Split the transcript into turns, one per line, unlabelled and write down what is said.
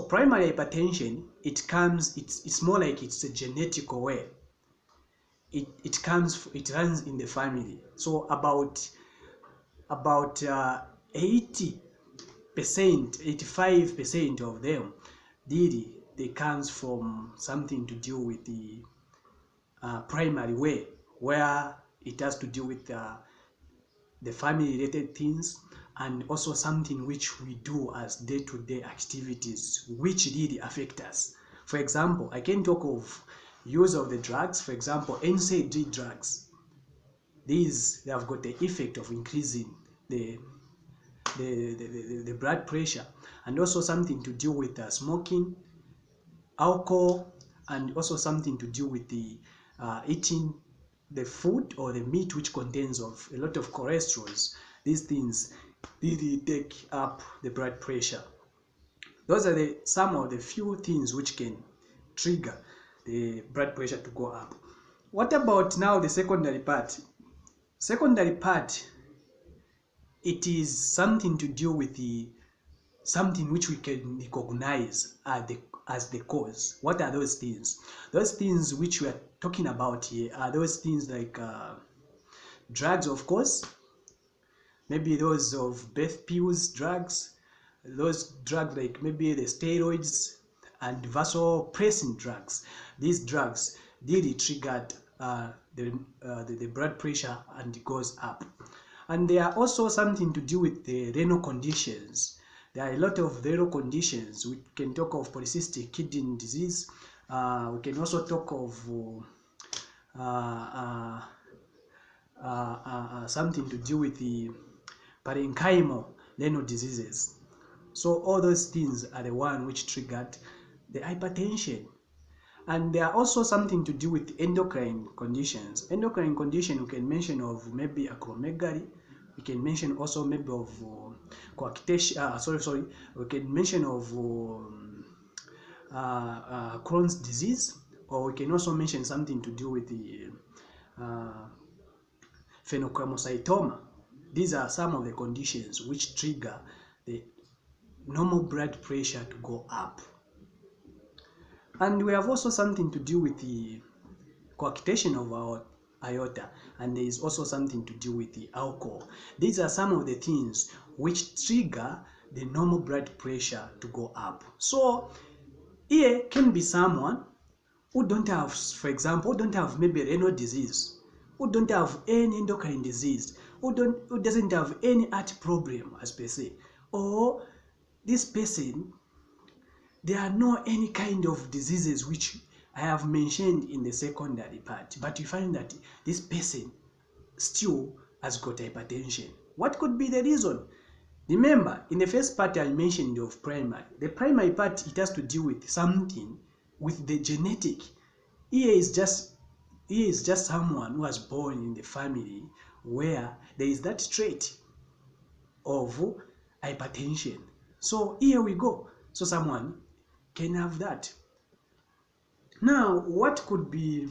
primary hypertension, it more like it's a genetic way. It runs in the family. So about 80%, 85% of them, they comes from something to do with the primary way, where it has to do with the family related things, and also something which we do as day-to-day activities which really affect us. For example, I can talk of use of the drugs. For example, NSAID drugs, these, they have got the effect of increasing the blood pressure, and also something to do with smoking, alcohol, and also something to do with the eating the food or the meat which contains of a lot of cholesterol. These things really take up the blood pressure. Those are some of the few things which can trigger the blood pressure to go up. What about now the secondary part? Secondary part, it is something to do with something which we can recognize as the cause. What are those things? Those things which we are talking about here are those things like drugs, of course, maybe those of birth pills drugs, those drugs like maybe the steroids and vasopressin drugs. These drugs really triggered the blood pressure, and it goes up. And there are also something to do with the renal conditions. There are a lot of renal conditions. We can talk of polycystic kidney disease. We can also talk of something to do with the parenchymal renal diseases. So all those things are the one which triggered the hypertension. And there are also something to do with endocrine conditions. Endocrine condition, we can mention of maybe acromegaly. We can mention also maybe of coarctation. We can mention of Crohn's disease, or we can also mention something to do with the phenochromoscytoma. These are some of the conditions which trigger the normal blood pressure to go up. And we have also something to do with the coarctation of our aorta, and there is also something to do with the alcohol. These are some of the things which trigger the normal blood pressure to go up. So here can be someone who don't have, for example, who don't have maybe renal disease, who don't have any endocrine disease, who doesn't have any heart problem as per se, or this person, there are no any kind of diseases which I have mentioned in the secondary part, but you find that this person still has got hypertension. What could be the reason? Remember, in the first part I mentioned of primary. The primary part, it has to do with something with the genetic. Here is just someone who was born in the family where there is that trait of hypertension. So here we go. So someone can have that. Now, what could be